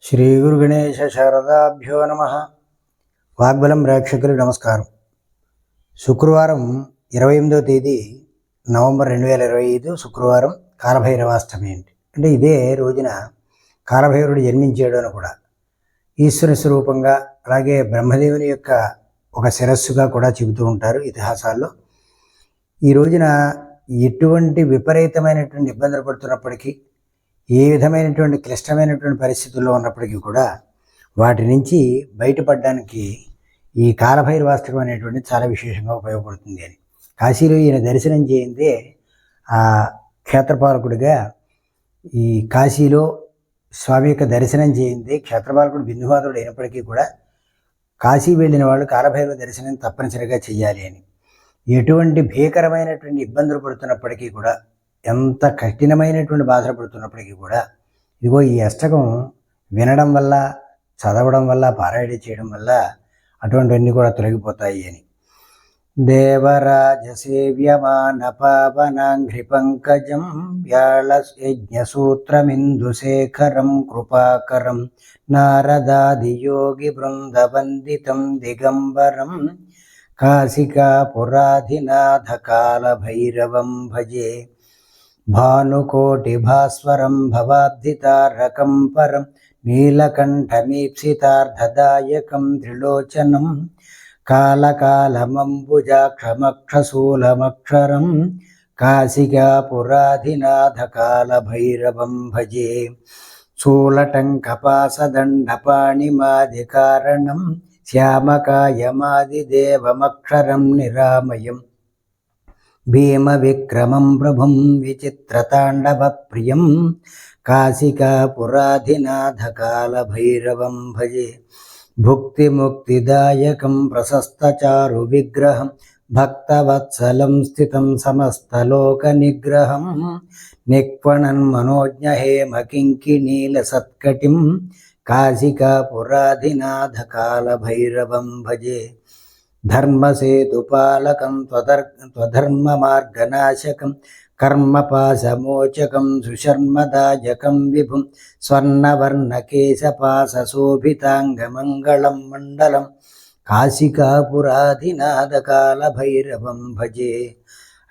శ్రీ గురు గణేశ శారదాభ్యో నమ. వాగ్బలం ప్రేక్షకులు నమస్కారం. శుక్రవారం 28వ తేదీ నవంబర్ 2025 శుక్రవారం కాలభైరవాష్టమి అంటే ఇదే రోజున కాలభైరవుడు జన్మించాడు అని కూడా ఈశ్వర స్వరూపంగా అలాగే బ్రహ్మదేవుని యొక్క ఒక శిరస్సుగా కూడా చెబుతూ ఉంటారు ఇతిహాసాల్లో. ఈ రోజున ఎటువంటి విపరీతమైనటువంటి ఇబ్బందులు పడుతున్నప్పటికీ, ఏ విధమైనటువంటి క్లిష్టమైనటువంటి పరిస్థితుల్లో ఉన్నప్పటికీ కూడా వాటి నుంచి బయటపడడానికి ఈ కాలభైరవాష్టకం అనేటువంటిది చాలా విశేషంగా ఉపయోగపడుతుంది అని. కాశీలో ఈయన దర్శనం చేయిందే ఆ క్షేత్రపాలకుడిగా ఈ కాశీలో స్వామి యొక్క దర్శనం చేయిందే క్షేత్రపాలకుడు బిందువాదుడు అయినప్పటికీ కూడా కాశీ వెళ్ళిన వాళ్ళు కాలభైరవ దర్శనం తప్పనిసరిగా చెయ్యాలి అని. ఎటువంటి భీకరమైనటువంటి ఇబ్బందులు పడుతున్నప్పటికీ కూడా, ఎంత కఠినమైనటువంటి బాధలు పడుతున్నప్పటికీ కూడా ఇదిగో ఈ అష్టకం వినడం వల్ల, చదవడం వల్ల, పారాయణ చేయడం వల్ల అటువంటివన్నీ కూడా తొలగిపోతాయి అని. దేవరాజ సేవ్యమాన పావనాంఘ్రి పంకజం వ్యాళయజ్ఞసూత్రమిందుశేఖరం కృపాకరం నారదాదియోగి బృందవందితం దిగంబరం కాశికాపురాధినాథ కాలభైరవం భజే. భానుకోటి భాస్వరం భవాబ్ధితారకం పరం నీలకంఠమీప్సితార్థదాయకం త్రిలోచనం కాలకాలమంబుజాక్షమక్షశూలమక్షరం కాశికాపురాధినాథ కాలభైరవం భజే. శూలటంకపాసదండపాణిమాదికారణం శ్యామకాయమాదిదేవమక్షరం నిరామయం భీమవిక్రమం ప్రభుం విచిత్రతాండవప్రియం కాశికాపురాధినాథ కాలభైరవం భజే. భుక్తిముక్తిదాయకం ప్రశస్తచారు విగ్రహం భక్తవత్సలం స్థితం సమస్తలోకనిగ్రహం నిక్వణన్మనోజ్ఞహేమకింకిణీలసత్కటిం కాశికాపురాధినాథ కాలభైరవం భజే. ధర్మసేతుపాలకం త్వధర్మమార్గనాశకం కర్మపాశమోచకం సుశర్మదాజకం విభుం స్వర్ణవర్ణకేశపాశోభితాంగమంగళం మండలం కాశికాపురాధినాథ కాలభైరవం భజే.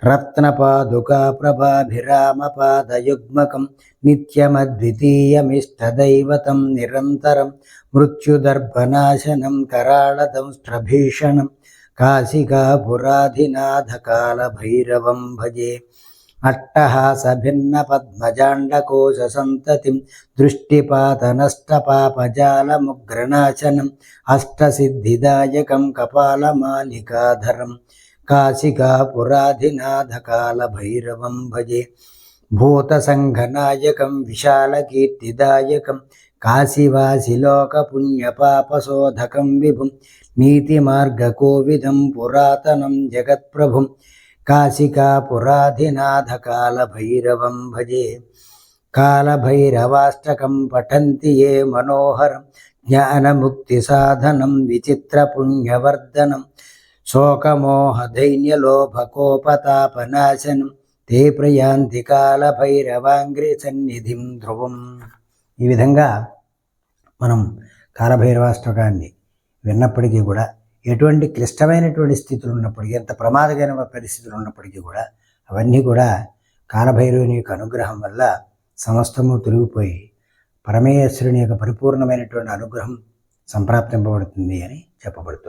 రత్నపాదుకా ప్రభాభిరామపాదయుగ్మకం నిత్యమద్వితీయమిష్టదైవతం నిరంతరం మృత్యుదర్భనాశనం కరాళదంష్ట్రభీషణం కాశికాపురాధినాథ కాలభైరవం భజే. అట్టహాసభిన్న పద్మజాండకోశ సంతతిం దృష్టిపాతనష్టపాపజాలముగ్రనాశనం అష్టసిద్ధిదాయకం కపాలమాలికాధరం కాశికాపురాధినాథ కాలభైరవం భజే. భూతసంఘనాయకం విశాలకీర్తిదాయకం కాశీవాసిలోకపుణ్యపాపశోధకం విభుం నీతిమార్గకోవిదం పురాతనం జగత్ప్రభుం కాశికాపురాధినాథ కాలభైరవం భజే. కాలభైరవాష్టకం పఠంతి ఏ మనోహరం జ్ఞానముక్తిసాధనం విచిత్రపుణ్యవర్ధనం శోకమోహదైన్యలోభకోపతాపనాశనం తే ప్రయాంతి కాలభైరవాంగ్రి సన్నిధిం ధ్రువం. ఈ విధంగా మనం కాలభైరవాష్టకాన్ని విన్నప్పటికీ కూడా ఎటువంటి క్లిష్టమైనటువంటి స్థితులు ఉన్నప్పటికీ, ఎంత ప్రమాదకరమైన పరిస్థితులు ఉన్నప్పటికీ కూడా అవన్నీ కూడా కాలభైరవుని యొక్క అనుగ్రహం వల్ల సమస్తము తొలగిపోయి పరమేశ్వరుని యొక్క పరిపూర్ణమైనటువంటి అనుగ్రహం సంప్రాప్తింపబడుతుంది అని చెప్పబడుతుంది.